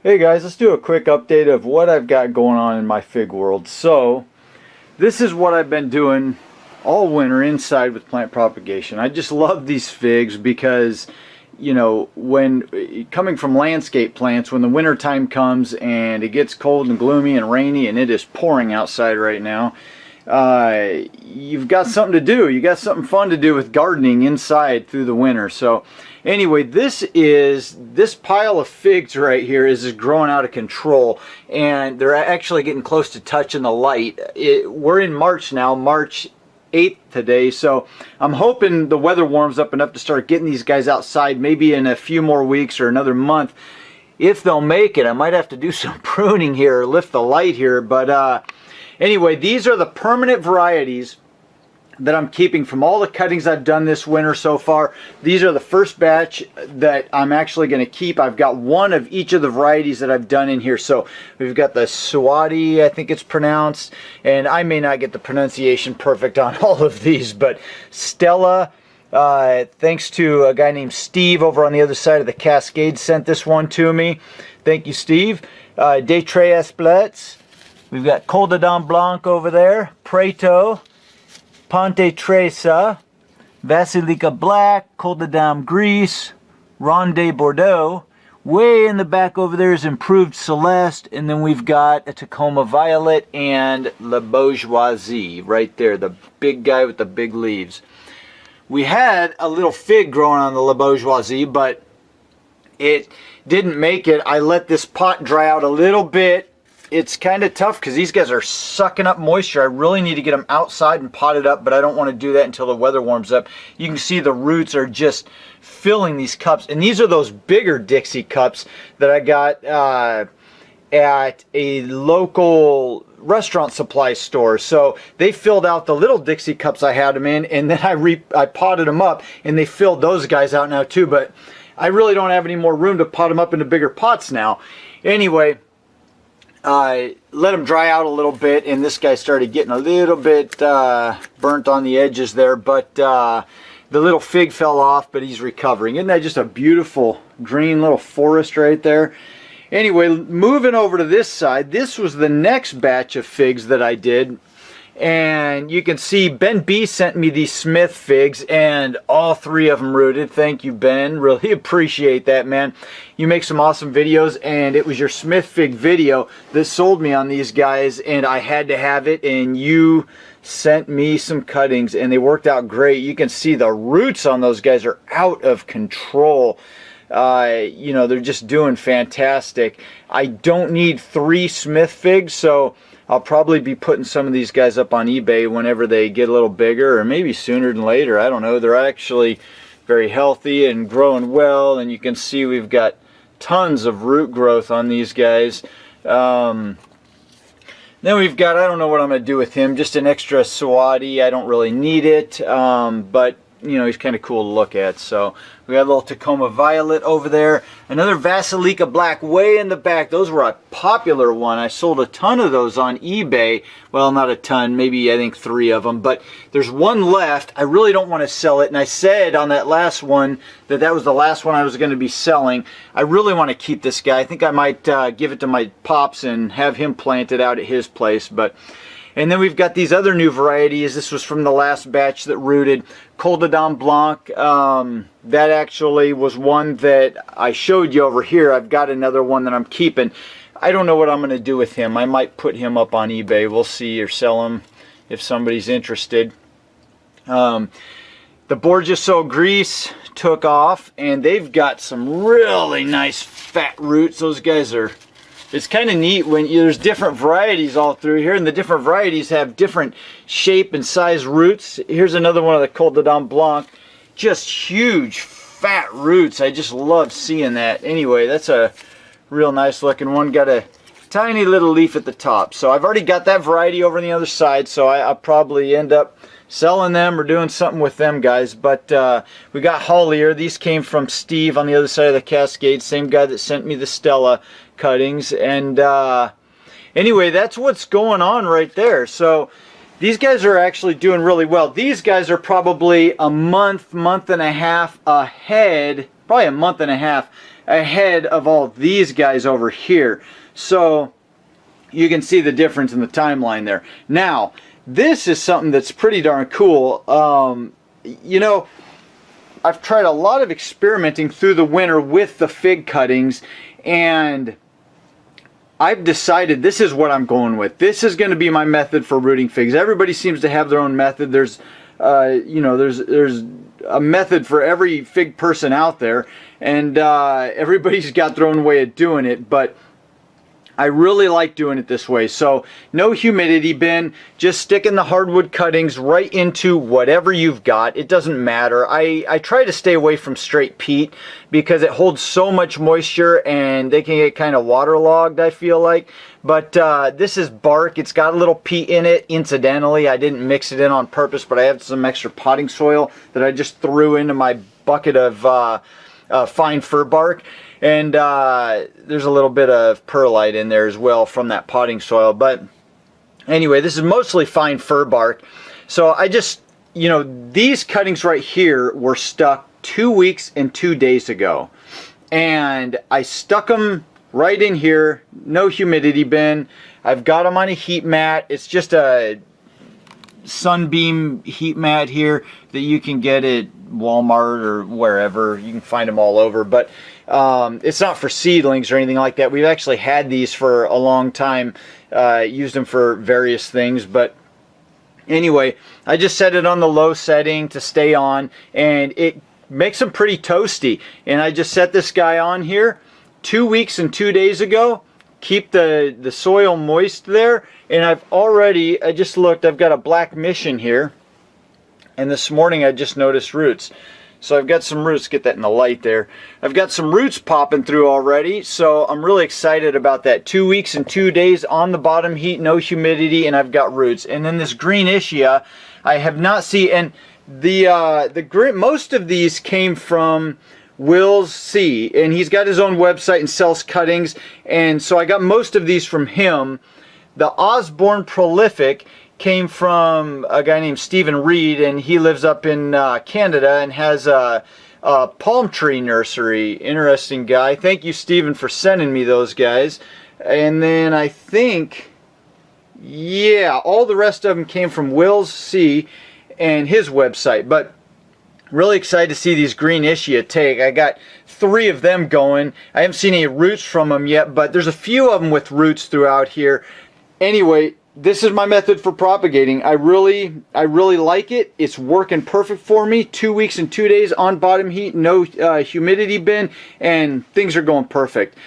Hey guys, let's do a quick update of what I've got going on in my fig world. So, this is what I've been doing all winter inside with plant propagation. I just love these figs because, you know, when coming from landscape plants, when the winter time comes and it gets cold and gloomy and rainy and it is pouring outside right now, you've got something to do. You got something fun to do with gardening inside through the winter. So anyway, this pile of figs right here is growing out of control, and they're actually getting close to touching the light. We're in March now, March 8th today, so I'm hoping the weather warms up enough to start getting these guys outside maybe in a few more weeks or another month. If they'll make it, I might have to do some pruning here, lift the light here, but anyway, these are the permanent varieties that I'm keeping from all the cuttings I've done this winter so far. These are the first batch that I'm actually going to keep. I've got one of each of the varieties that I've done in here. So we've got the Swati, I think it's pronounced, and I may not get the pronunciation perfect on all of these, but Stella, thanks to a guy named Steve over on the other side of the Cascade, sent this one to me. Thank you, Steve. De Tres Esplets. We've got Col de Dame Blanc over there, Preto, Ponte Tresa, Basilica Black, Col de Dame Gris, Ronde Bordeaux. Way in the back over there is Improved Celeste, and then we've got a Tacoma Violet and La Bourgeoisie right there, the big guy with the big leaves. We had a little fig growing on the La Bourgeoisie, but it didn't make it. I let this pot dry out a little bit. It's kind of tough because these guys are sucking up moisture. I really need to get them outside and potted up, but I don't want to do that until the weather warms up. You can see the roots are just filling these cups. And these are those bigger Dixie Cups that I got at a local restaurant supply store. So they filled out the little Dixie Cups I had them in, and then I potted them up, and they filled those guys out now too. But I really don't have any more room to pot them up into bigger pots now. Anyway, let them dry out a little bit, and this guy started getting a little bit burnt on the edges there, but the little fig fell off, but he's recovering. Isn't that just a beautiful green little forest right there? Anyway, moving over to this side, this was the next batch of figs that I did, and you can see Ben B sent me these Smith figs, and all three of them rooted. Thank you, Ben. Really appreciate that, man. You make some awesome videos, and it was your Smith fig video that sold me on these guys, and I had to have it, and you sent me some cuttings, and they worked out great. You can see the roots on those guys are out of control. You know, they're just doing fantastic. I don't need 3 Smith figs, so I'll probably be putting some of these guys up on eBay whenever they get a little bigger, or maybe sooner than later. I don't know. They're actually very healthy and growing well, and you can see we've got tons of root growth on these guys. Then we've got, I don't know what I'm going to do with him, just an extra Swati. I don't really need it, but you know, he's kind of cool to look at. So we got a little Tacoma Violet over there, another Basilica Black way in the back. Those were a popular one. I sold a ton of those on eBay. Well, not a ton, maybe I think 3 of them, but there's one left. I really don't want to sell it, and I said on that last one that that was the last one I was going to be selling. I really want to keep this guy. I think I might give it to my pops and have him plant it out at his place. And then we've got these other new varieties. This was from the last batch that rooted. Col de Dame Blanc. That actually was one that I showed you over here. I've got another one that I'm keeping. I don't know what I'm going to do with him. I might put him up on eBay. We'll see, or sell him if somebody's interested. The Bourgeois Gris took off, and they've got some really nice fat roots. Those guys are... It's kind of neat when there's different varieties all through here, and the different varieties have different shape and size roots. Here's another one of the Col de Dame Blanc. Just huge, fat roots. I just love seeing that. Anyway, that's a real nice looking one. Got a tiny little leaf at the top. So I've already got that variety over on the other side, so I'll probably end up selling them or doing something with them guys. But we got Hollier. These came from Steve on the other side of the Cascade, same guy that sent me the Stella cuttings. And anyway, that's what's going on right there. So these guys are actually doing really well. These guys are probably a month and a half ahead, probably a month and a half ahead of all these guys over here. So you can see the difference in the timeline there. Now, this is something that's pretty darn cool. You know, I've tried a lot of experimenting through the winter with the fig cuttings, and I've decided this is what I'm going with. This is going to be my method for rooting figs. Everybody seems to have their own method. There's you know, there's a method for every fig person out there, and everybody's got their own way of doing it, but I really like doing it this way. So no humidity bin, just sticking the hardwood cuttings right into whatever you've got. It doesn't matter. I try to stay away from straight peat because it holds so much moisture and they can get kind of waterlogged, I feel like. But this is bark. It's got a little peat in it. Incidentally, I didn't mix it in on purpose, but I have some extra potting soil that I just threw into my bucket of fine fir bark. And there's a little bit of perlite in there as well from that potting soil. But anyway, this is mostly fine fir bark. So I just, you know, these cuttings right here were stuck 2 weeks and 2 days ago. And I stuck them right in here, no humidity bin. I've got them on a heat mat. It's just a sunbeam heat mat here that you can get at Walmart or wherever. You can find them all over, but it's not for seedlings or anything like that. We've actually had these for a long time, used them for various things, but anyway, I just set it on the low setting to stay on, and it makes them pretty toasty. And I just set this guy on here 2 weeks and 2 days ago. Keep the soil moist there, and I just looked, I've got a black mission here, and this morning I just noticed roots. So I've got some roots, get that in the light there. I've got some roots popping through already, so I'm really excited about that. 2 weeks and 2 days on the bottom heat, no humidity, and I've got roots. And then this green ischia, I have not seen, and most of these came from Will's C, and he's got his own website and sells cuttings, and so I got most of these from him. The Osborne Prolific came from a guy named Stephen Reed, and he lives up in Canada and has a palm tree nursery. Interesting guy. Thank you, Stephen, for sending me those guys. And then I think, yeah, all the rest of them came from Will's C and his website. But really excited to see these green ischia take. I got 3 of them going. I haven't seen any roots from them yet, but there's a few of them with roots throughout here. Anyway, this is my method for propagating. I really like it. It's working perfect for me. 2 weeks and 2 days on bottom heat, no humidity bin, and things are going perfect.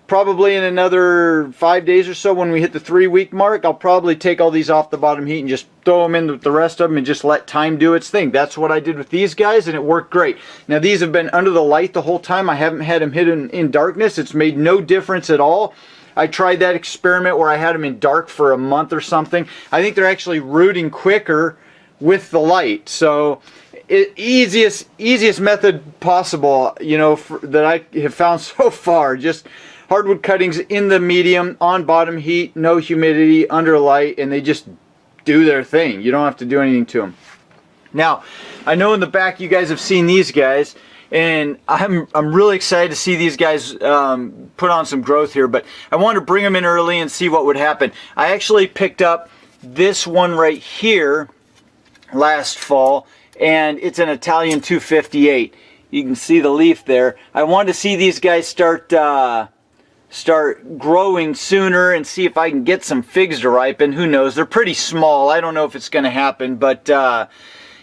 Probably in another 5 days or so, when we hit the 3-week mark, I'll probably take all these off the bottom heat and just throw them in with the rest of them and just let time do its thing. That's what I did with these guys, and it worked great. Now, these have been under the light the whole time. I haven't had them hidden in darkness. It's made no difference at all. I tried that experiment where I had them in dark for a month or something. I think they're actually rooting quicker with the light. So easiest method possible, you know, that I have found so far. Just hardwood cuttings in the medium, on bottom heat, no humidity, under light, and they just do their thing. You don't have to do anything to them. Now, I know in the back you guys have seen these guys, and I'm really excited to see these guys put on some growth here, but I wanted to bring them in early and see what would happen. I actually picked up this one right here last fall, and it's an Italian 258. You can see the leaf there. I wanted to see these guys start growing sooner and see if I can get some figs to ripen. Who knows? They're pretty small. I don't know if it's going to happen, but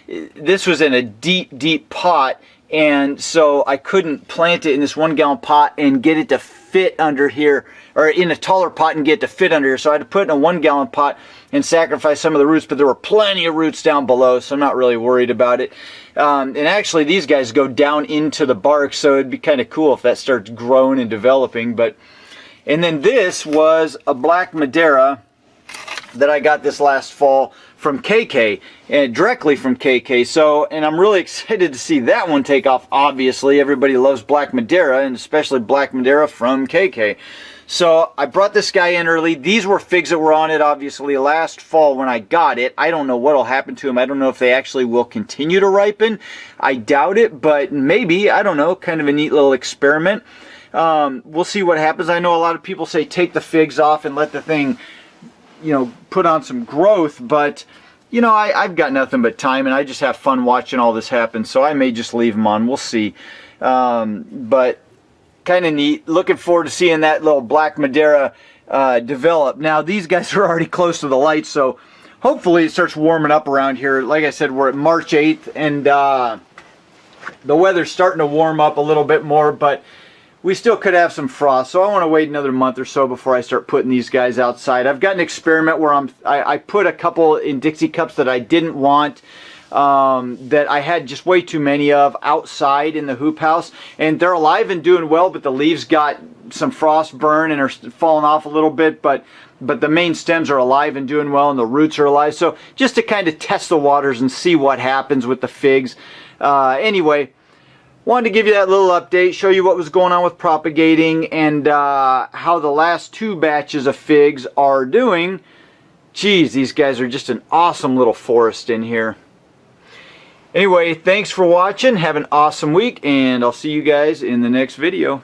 this was in a deep pot, and so I couldn't plant it in this 1 gallon pot and get it to fit under here, or in a taller pot and get it to fit under here. So I had to put it in a 1 gallon pot and sacrifice some of the roots, but there were plenty of roots down below, so I'm not really worried about it. And actually these guys go down into the bark, so it'd be kind of cool if that starts growing and developing. And then this was a black Madeira that I got this last fall from KK, and directly from KK. So, and I'm really excited to see that one take off. Obviously, everybody loves black Madeira, and especially black Madeira from KK. So I brought this guy in early. These were figs that were on it, obviously, last fall when I got it. I don't know what will happen to them. I don't know if they actually will continue to ripen. I doubt it, but maybe. I don't know. Kind of a neat little experiment. We'll see what happens. I know a lot of people say take the figs off and let the thing, you know, put on some growth, but you know, I've got nothing but time, and I just have fun watching all this happen, so I may just leave them on. We'll see. But kind of neat. Looking forward to seeing that little black Madeira develop. Now, these guys are already close to the light, so hopefully it starts warming up around here. Like I said, we're at March 8th, and the weather's starting to warm up a little bit more, but we still could have some frost, so I want to wait another month or so before I start putting these guys outside. I've got an experiment where I put a couple in Dixie Cups that I didn't want, that I had just way too many of outside in the hoop house, and they're alive and doing well, but the leaves got some frost burn and are falling off a little bit, but the main stems are alive and doing well, and the roots are alive. So just to kind of test the waters and see what happens with the figs. Anyway, wanted to give you that little update, show you what was going on with propagating, and how the last 2 batches of figs are doing. Geez, these guys are just an awesome little forest in here. Anyway, thanks for watching. Have an awesome week, and I'll see you guys in the next video.